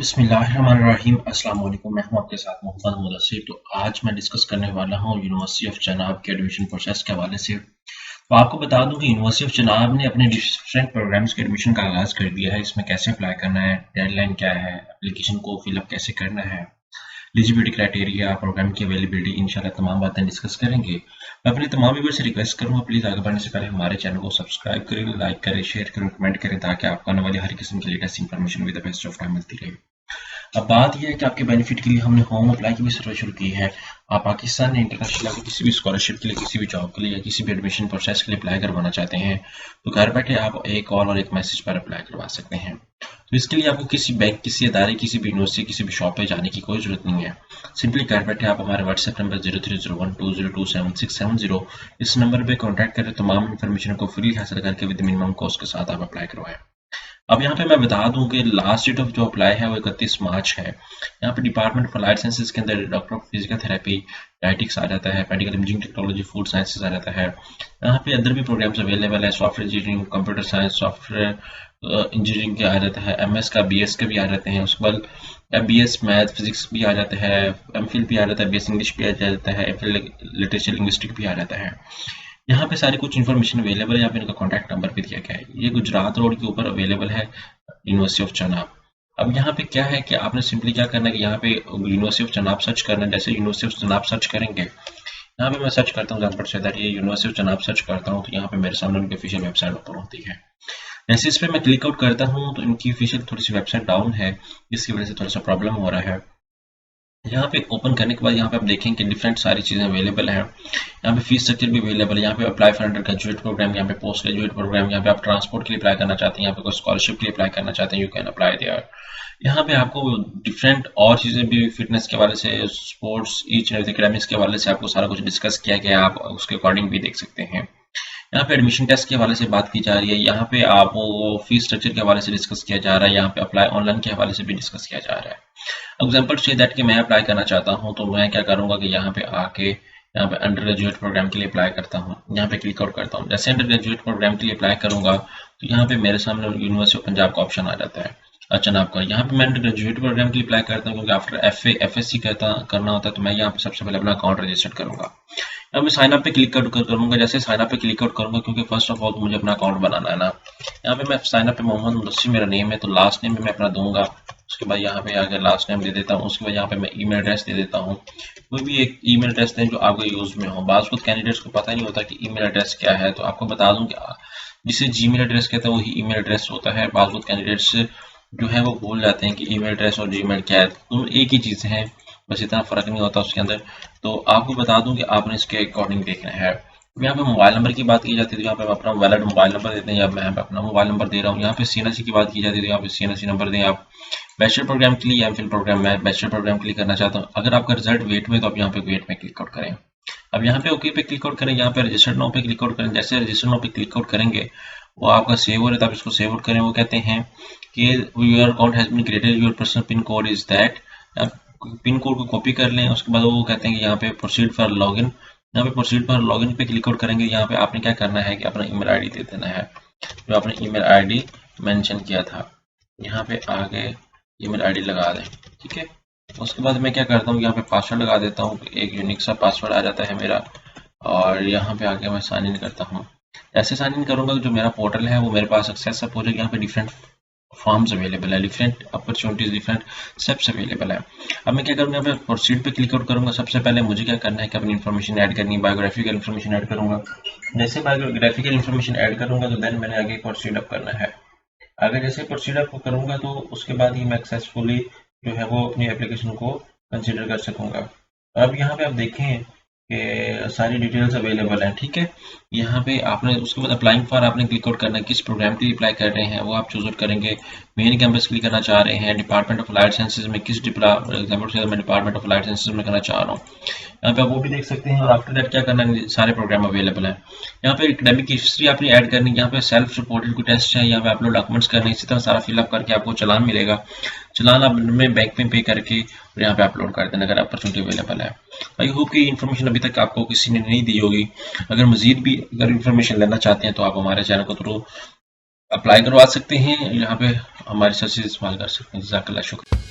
बिस्मिल्लाहिर्रहमानिर्रहीम। अस्सलाम वालेकुम। मैं हूं आपके साथ मोहम्मद मुदस्सिर। तो आज मैं डिस्कस करने वाला हूं यूनिवर्सिटी ऑफ जनाब के एडमिशन प्रोसेस के हवाले से। तो आपको बता दूं कि यूनिवर्सिटी ऑफ जनाब ने अपने डिफरेंट प्रोग्राम्स के एडमिशन का आगाज़ कर दिया है। इसमें कैसे अप्लाई करना है, डेडलाइन क्या है, एप्लीकेशन को फिलअप कैसे करना है, एलिजिबिलिटी क्राइटेरिया, प्रोग्राम की अवेलेबिलिटी, इंशाल्लाह तमाम बातें डिस्कस करेंगे। मैं अपने तमाम व्यूअर्स से रिक्वेस्ट करूंगा, प्लीज़ आगे बढ़ने से पहले हमारे चैनल को सब्सक्राइब करें, लाइक करें, शेयर करें, कमेंट करें, ताकि आपको आने वाली हर किस्म की latest information with the best of time मिलती रहे। अब बात यह है कि आपके बेनिफिट के लिए हमने होम अप्लाई की भी सर्विस शुरू की है। आप पाकिस्तान या इंटरनेशनल के किसी भी स्कॉलरशिप के लिए, किसी भी जॉब के लिए या किसी भी एडमिशन प्रोसेस के लिए अप्लाई करवाना चाहते हैं, तो घर बैठे आप एक कॉल और एक मैसेज पर अप्लाई करवा सकते हैं। तो इसके लिए आपको किसी बैंक, किसी अदारे, किसी भी यूनिवर्सिटी, किसी भी शॉप पे जाने की कोई जरूरत नहीं है। सिंपली घर बैठे आप हमारे व्हाट्सएप नंबर 0301202760 इस नंबर पर कॉन्टैक्ट करें, तमाम इन्फॉर्मेशन को फ्री हासिल करके विद मिनिमम कॉस्ट के साथ आप अप्लाई करवाएं। अब यहाँ पे मैं बता दूं कि लास्ट डेट ऑफ जो अप्लाई है वो 31 मार्च है। यहाँ पे डिपार्टमेंट ऑफ अलाइड साइंसेज के अंदर doctor of physical therapy, dietetics आ जाता है, medical imaging technology, food sciences आ जाता है। यहाँ पे अदर भी प्रोग्राम्स अवेलेबल है, software engineering, computer science, software engineering के आ जाता है, एमएस का, बीएस का भी आ जाते हैं। उसके बाद बीएस मैथ फिजिक्स भी आ जाता है, एमफिल भी आ जाता है, बीएस इंग्लिश भी आ जाता है, एमफिल लिटरेचर लिंग्विस्टिक भी आ जाता है। यहाँ पे सारी कुछ इन्फॉर्मेशन अवेलेबल है। यहाँ पे इनका कॉन्टैक्ट नंबर भी दिया गया है। ये गुजरात रोड के ऊपर अवेलेबल है, यूनिवर्सिटी ऑफ चनाब। अब यहाँ पे क्या है कि आपने सिंपली क्या करना है कि यहाँ पे यूनिवर्सिटी ऑफ चनाब सर्च करना है। जैसे यूनिवर्सिटी ऑफ चनाब सर्च करेंगे, यहाँ पे मैं सर्च करता हूँ एग्जाम्पल से दैट ये यूनिवर्सिटी ऑफ चनाब सर्च करता हूँ, तो यहाँ पे मेरे सामने उनकी ऑफिशियल वेबसाइट ओपन होती है। जैसे इस पर मैं क्लिक आउट करता हूँ तो इनकी ऑफिशियल थोड़ी सी वेबसाइट डाउन है, जिसकी वजह से थोड़ा सा प्रॉब्लम हो रहा है। यहाँ पे ओपन करने के बाद यहाँ पे आप देखेंगे कि डिफरेंट सारी चीज़ें अवेलेबल है। यहाँ पे फीस स्ट्रक्चर भी अवेलेबल है। यहाँ पे apply for undergraduate program, यहाँ पे पोस्ट ग्रेजुएट प्रोग्राम, यहाँ पे आप ट्रांसपोर्ट के लिए अप्लाई करना चाहते हैं, यहाँ पे कोई स्कॉलरशिप के लिए अप्लाई करना चाहते हैं, यू कैन अप्लाई देयर। यहाँ पे आपको डिफरेंट और चीज़ें भी फिटनेस के हवाले से, स्पोर्ट्स, ईच एंड एकेडमिक्स के हवाले से आपको सारा कुछ डिस्कस किया गया है, आप उसके अकॉर्डिंग भी देख सकते हैं। यहाँ पे एडमिशन टेस्ट के हवाले से बात की जा रही है, यहाँ पे आप फीस स्ट्रक्चर के हवाले से डिस्कस किया जा रहा है, यहाँ पे अप्लाई ऑनलाइन के हवाले से भी डिस्कस किया जा रहा है। एग्जाम्पल से दैट कि मैं अप्लाई करना चाहता हूँ, तो मैं क्या करूँगा कि यहाँ पे आके यहाँ पे अंडर ग्रेजुएट प्रोग्राम के लिए अप्लाई करता हूँ, यहाँ पे क्लिक आउट करता हूँ। जैसे अंडर ग्रेजुएट प्रोग्राम के लिए अप्लाई करूँगा तो यहाँ पे मेरे सामने यूनिवर्सिटी ऑफ पंजाब का ऑप्शन आ जाता है। अच्छा ना आपका यहाँ पे मैं अंडर ग्रेजुएट प्रोग्राम के लिए अप्लाई करता हूँ, क्योंकि आफ्टर एफएससी करना होता है, तो मैं यहाँ पे सबसे पहले अपना अकाउंट रजिस्टर करूँगा। अब मैं साइन अप पे क्लिक आउट करूँगा। जैसे साइन अप पे क्लिक आउट करूँगा, क्योंकि फर्स्ट ऑफ ऑल तो मुझे अपना अकाउंट बनाना है ना। यहाँ पे मैं साइन अप पे मोहम्मद मुदस्सिर मेरा नेम है, तो लास्ट नेम भी मैं अपना दूंगा। उसके बाद यहाँ पे आकर लास्ट नेम दे देता हूँ। उसके बाद यहाँ पे मैं ईमेल एड्रेस दे देता हूँ। कोई भी एक ईमेल एड्रेस दें जो आपके यूज में हो। बाज़ खुद कैंडिडेट्स को पता नहीं होता कि ईमेल एड्रेस क्या है, तो आपको बता दूं कि जिसे जीमेल एड्रेस कहते हैं वही ईमेल एड्रेस होता है। बाज़ खुद कैंडिडेट्स जो है वो भूल जाते हैं कि ईमेल एड्रेस और जीमेल क्या है, तो एक ही चीज़ है, बस इतना फ़र्क नहीं होता उसके अंदर। तो आपको बता दूं कि आपने इसके अकॉर्डिंग देखना है। यहाँ पे मोबाइल नंबर की बात की जाती है, तो यहाँ पे अपना वैलिड मोबाइल नंबर देते हैं, या मैं अपना मोबाइल नंबर दे रहा हूँ। यहाँ पे सीएनसी की बात की जाती है, तो यहाँ पे सीएनसी नंबर दें आप। बैचलर प्रोग्राम के लिए या एमफिल प्रोग्राम, मैं बैचलर प्रोग्राम के लिए करना चाहता हूँ। अगर आपका रिजल्ट वेट में, तो आप यहाँ पे वेट में क्लिक आउट करें। अब यहाँ पे ओके पे क्लिक आउट करें, यहाँ पे रजिस्टर्ड नाउ पे क्लिक आउट करें। जैसे रजिस्टर्ड नाउ पे क्लिक आउट करेंगे, वो आपका सेव हो रहा है, तो आप इसको सेव आउट करें। वो कहते हैं कि your account has been created, your personal pin code is that. Pin code को कॉपी कर लें। उसके बाद वो कहते हैं कि यहाँ पे प्रोसीड फॉर लॉगिन, यहाँ पे प्रोसीड फॉर लॉगिन पे क्लिक आउट करेंगे। यहाँ पे आपने क्या करना है कि अपना ईमेल आईडी दे देना है, जो आपने ईमेल आईडी मेंशन किया था। यहाँ पे आगे ईमेल आईडी लगा दें, ठीक है। उसके बाद मैं क्या करता हूँ, यहाँ पे पासवर्ड लगा देता हूँ, एक यूनिक सा पासवर्ड आ जाता है मेरा। और यहाँ पे आके मैं साइन इन करता हूँ। ऐसे साइन इन करूँगा जो मेरा पोर्टल है वो मेरे पास सक्सेस हो जाएगा। यहाँ पे डिफरेंट फॉर्म्स अवेलेबल है, different opportunities, different steps available है। अब मैं क्या करूँगा, यहाँ पे प्रोसीड पे क्लिक आउट करूँगा। सबसे पहले मुझे क्या करना है कि अपनी इन्फॉर्मेशन ऐड करनी है, बायोग्राफिकल इन्फॉर्मेशन ऐड करूँगा। जैसे बायोग्राफिकल इन्फॉर्मेशन ऐड करूँगा, तो देन मैंने आगे प्रोसीड अप करना है। आगे जैसे प्रोसीड अप करूँगा, तो उसके बाद ही मैं सक्सेसफुली जो है वो अपनी एप्लीकेशन को कंसिडर कर सकूँगा। अब यहाँ पे आप देखें कि सारी डिटेल्स अवेलेबल हैं, ठीक है। यहाँ पे आपने उसके बाद अप्लाइंग फॉर आपने क्लिक आउट करना है, किस प्रोग्राम के लिए अप्लाई कर रहे हैं वो आप चूज आउट करेंगे। मेन कैंपस के लिए करना चाह रहे हैं, डिपार्टमेंट ऑफ अलाइड साइंसेज में किस एग्जाम्पल से मैं डिपार्टमेंट ऑफ अलाइड साइंसेज में करना चाह रहा हूँ, यहाँ पे आप वो भी देख सकते हैं। और आफ्टर दैट क्या करना है, सारे प्रोग्राम अवेलेबल है। यहाँ पे एकेडमिक हिस्ट्री आपने ऐड करनी है। यहाँ पे सेल्फ रिपोर्टेड कोई टेस्ट है, यहाँ पे अपलोड डॉक्यूमेंट्स करने, इसी तरह सारा फिलअप करके आपको चालान मिलेगा। चालान आप में बैंक में पे करके और यहाँ पे अपलोड कर देना अगर अपॉर्चुनिटी अवेलेबल है। आई होप कि इन्फॉर्मेशन अभी तक आपको किसी ने नहीं दी होगी। अगर मजीद भी अगर इन्फॉर्मेशन लेना चाहते हैं, तो आप हमारे चैनल को थ्रू अप्लाई करवा सकते हैं, यहाँ पे हमारी सर्विस इस्तेमाल कर सकते हैं। जज़ाकल्लाह, शुक्रिया।